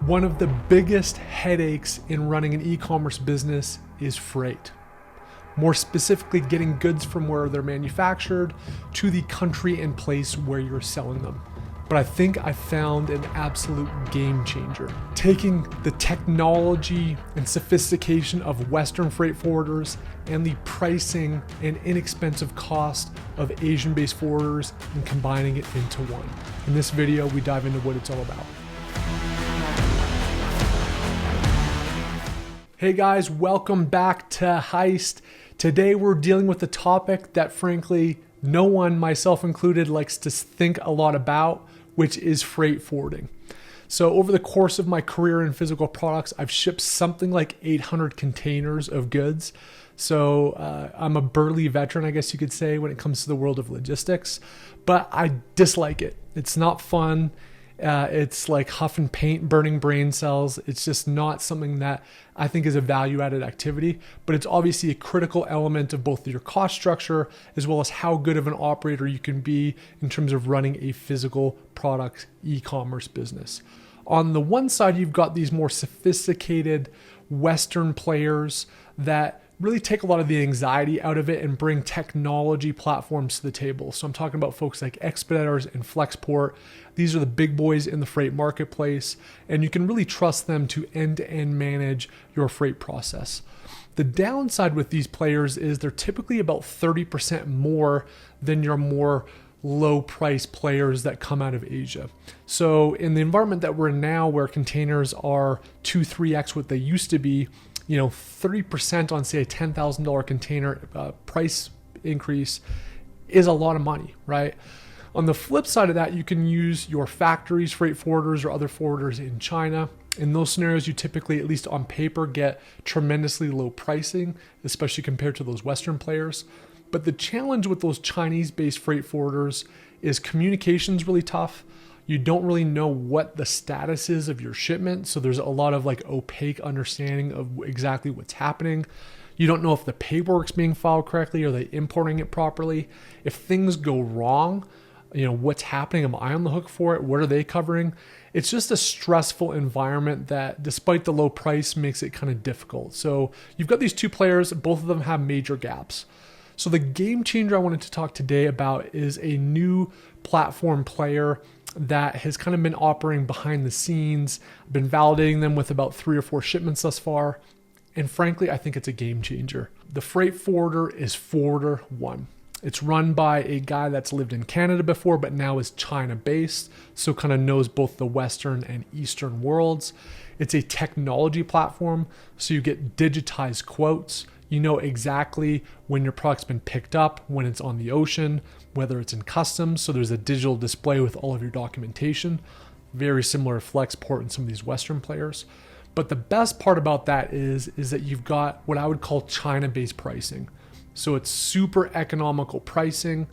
One of the biggest headaches in running an e-commerce business is freight. More specifically, getting goods from where they're manufactured to the country and place where you're selling them. But I think I found an absolute game changer. Taking the technology and sophistication of Western freight forwarders and the pricing and inexpensive cost of Asian-based forwarders and combining it into one. In this video, we dive into what it's all about. Hey guys, welcome back to Heist. Today we're dealing with a topic that frankly, no one, myself included, likes to think a lot about, which is freight forwarding. So over the course of my career in physical products, I've shipped something like 800 containers of goods. So I'm a burly veteran, I guess you could say, when it comes to the world of logistics, but I dislike it. It's not fun. It's like huff and paint, burning brain cells. It's just not something that I think is a value-added activity, but it's obviously a critical element of both your cost structure as well as how good of an operator you can be in terms of running a physical product e-commerce business. On the one side, you've got these more sophisticated Western players that really take a lot of the anxiety out of it and bring technology platforms to the table. So I'm talking about folks like Expeditors and Flexport. These are the big boys in the freight marketplace, and you can really trust them to end-to-end manage your freight process. The downside with these players is they're typically about 30% more than your more low price players that come out of Asia. So in the environment that we're in now, where containers are 2-3x what they used to be, 30% on say a $10,000 container price increase is a lot of money, right? On the flip side of that, you can use your factories, freight forwarders, or other forwarders in China. In those scenarios, you typically, at least on paper, get tremendously low pricing, especially compared to those Western players. But the challenge with those Chinese-based freight forwarders is communication's really tough. You don't really know what the status is of your shipment. So there's a lot of opaque understanding of exactly what's happening. You don't know if the paperwork's being filed correctly. Are they importing it properly? If things go wrong, what's happening? Am I on the hook for it? What are they covering? It's just a stressful environment that, despite the low price, makes it kind of difficult. So you've got these two players, both of them have major gaps. So the game changer I wanted to talk today about is a new platform player that has kind of been operating behind the scenes. I've been validating them with about 3 or 4 shipments thus far. And frankly, I think it's a game changer. The freight forwarder is Forwarder One. It's run by a guy that's lived in Canada before, but now is China based. So kind of knows both the Western and Eastern worlds. It's a technology platform. So you get digitized quotes. You know exactly when your product's been picked up, when it's on the ocean, whether it's in customs. So there's a digital display with all of your documentation, very similar to Flexport and some of these Western players. But the best part about that is that you've got what I would call China-based pricing. So it's super economical pricing,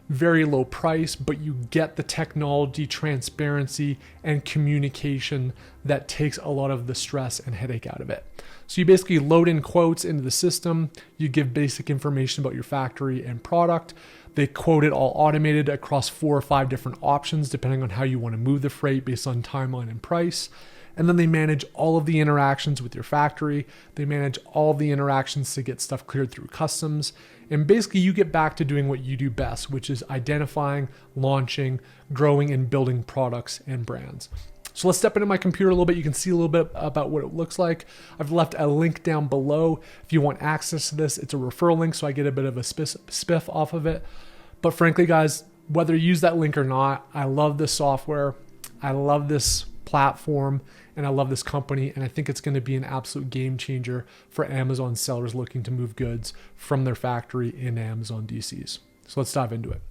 very low price, but you get the technology, transparency, and communication that takes a lot of the stress and headache out of it. So you basically load in quotes into the system. You give basic information about your factory and product. They quote it all automated across 4 or 5 different options, depending on how you want to move the freight based on timeline and price. And then they manage all of the interactions with your factory. They manage all of the interactions to get stuff cleared through customs. And basically you get back to doing what you do best, which is identifying, launching, growing, and building products and brands. So let's step into my computer a little bit. You can see a little bit about what it looks like. I've left a link down below. If you want access to this, it's a referral link, so I get a bit of a spiff off of it. But frankly, guys, whether you use that link or not, I love this software. I love this platform, and I love this company, and I think it's going to be an absolute game changer for Amazon sellers looking to move goods from their factory into Amazon DCs. So let's dive into it.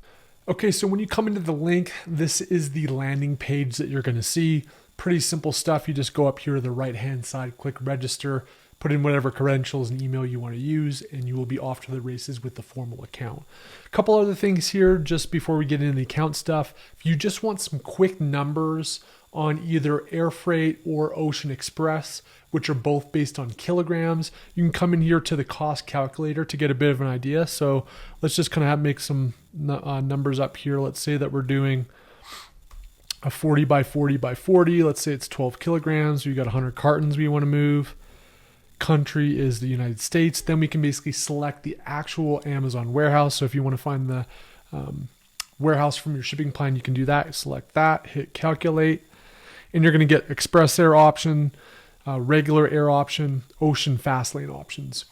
Okay, so when you come into the link, this is the landing page that you're going to see. Pretty simple stuff. You just go up here to the right-hand side, click register, put in whatever credentials and email you want to use, and you will be off to the races with the formal account. A couple other things here just before we get into the account stuff. If you just want some quick numbers on either air freight or ocean express, which are both based on kilograms, you can come in here to the cost calculator to get a bit of an idea. So let's just kind of make some numbers up here. Let's say that we're doing a 40 by 40 by 40. Let's say it's 12 kilograms. We got 100 cartons we want to move. Country is the United States. Then we can basically select the actual Amazon warehouse. So if you want to find the warehouse from your shipping plan, you can do that. Select that, hit calculate, and you're going to get express air option, regular air option, ocean fast lane options.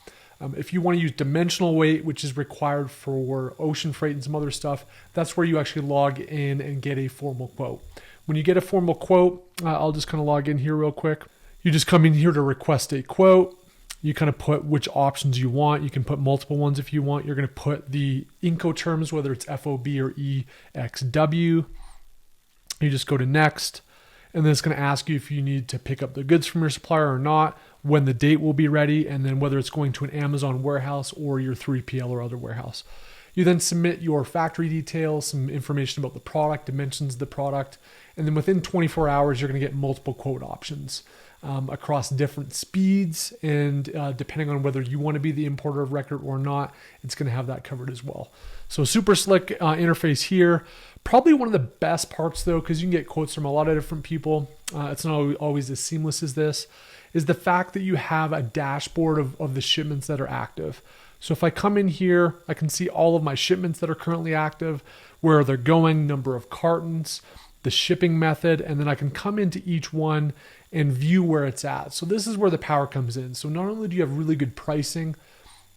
If you want to use dimensional weight, which is required for ocean freight and some other stuff, that's where you actually log in and get a formal quote. When you get a formal quote, I'll just kind of log in here real quick. You just come in here to request a quote. You kind of put which options you want. You can put multiple ones if you want. You're going to put the Incoterms, whether it's FOB or EXW. You just go to next. And then it's going to ask you if you need to pick up the goods from your supplier or not, when the date will be ready, and then whether it's going to an Amazon warehouse or your 3PL or other warehouse. You then submit your factory details, some information about the product, dimensions of the product, and then within 24 hours, you're going to get multiple quote options across different speeds, and depending on whether you want to be the importer of record or not, it's going to have that covered as well. So super slick interface here. Probably one of the best parts though, because you can get quotes from a lot of different people. It's not always as seamless as this, is the fact that you have a dashboard of the shipments that are active. So if I come in here, I can see all of my shipments that are currently active, where they're going, number of cartons, the shipping method, and then I can come into each one and view where it's at. So this is where the power comes in. So not only do you have really good pricing,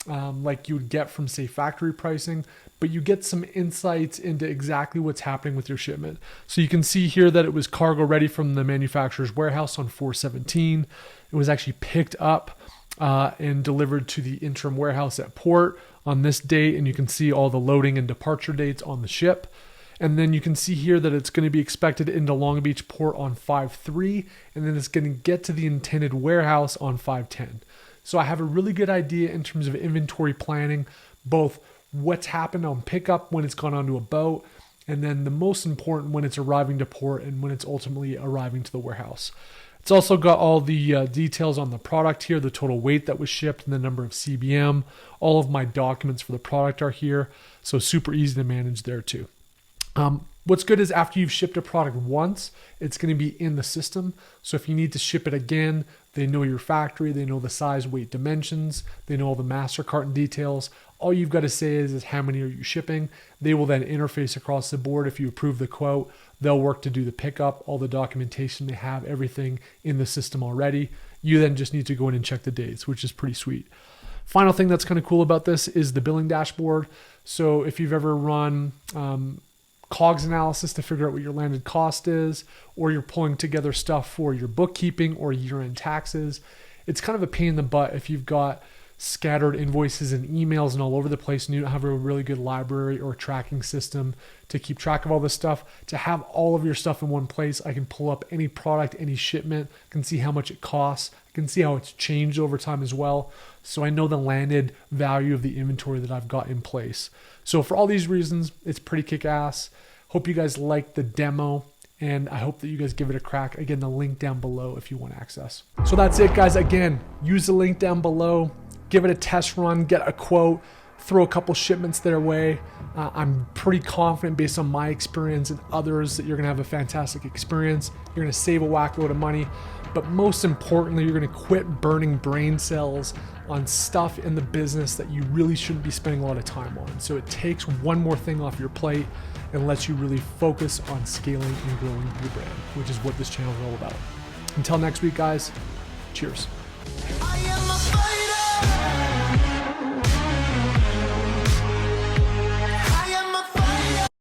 like you would get from, say, factory pricing, but you get some insights into exactly what's happening with your shipment. So you can see here that it was cargo ready from the manufacturer's warehouse on 4/17. It was actually picked up and delivered to the interim warehouse at port on this date, and you can see all the loading and departure dates on the ship. And then you can see here that it's going to be expected into Long Beach port on 5/3, and then it's going to get to the intended warehouse on 5/10. So I have a really good idea in terms of inventory planning, both what's happened on pickup when it's gone onto a boat, and then the most important, when it's arriving to port and when it's ultimately arriving to the warehouse. It's also got all the details on the product here, the total weight that was shipped and the number of CBM. All of my documents for the product are here, so super easy to manage there too. What's good is after you've shipped a product once, it's going to be in the system. So if you need to ship it again, they know your factory, they know the size, weight, dimensions, they know all the master carton details. All you've got to say is how many are you shipping. They will then interface across the board. If you approve the quote, they'll work to do the pickup, all the documentation, they have everything in the system already. You then just need to go in and check the dates, which is pretty sweet. Final thing that's kind of cool about this is the billing dashboard. So if you've ever run COGS analysis to figure out what your landed cost is, or you're pulling together stuff for your bookkeeping or year-end taxes, it's kind of a pain in the butt if you've got scattered invoices and emails and all over the place and you don't have a really good library or tracking system to keep track of all this stuff. To have all of your stuff in one place, I can pull up any product, any shipment, I can see how much it costs, I can see how it's changed over time as well. So I know the landed value of the inventory that I've got in place. So for all these reasons, it's pretty kick-ass. Hope you guys liked the demo, and I hope that you guys give it a crack. Again, the link down below if you want access. So that's it, guys. Again, use the link down below, give it a test run, get a quote, throw a couple shipments their way. I'm pretty confident based on my experience and others that you're gonna have a fantastic experience. You're gonna save a whack load of money, but most importantly, you're gonna quit burning brain cells on stuff in the business that you really shouldn't be spending a lot of time on. So it takes one more thing off your plate and lets you really focus on scaling and growing your brand, which is what this channel is all about. Until next week, guys, cheers.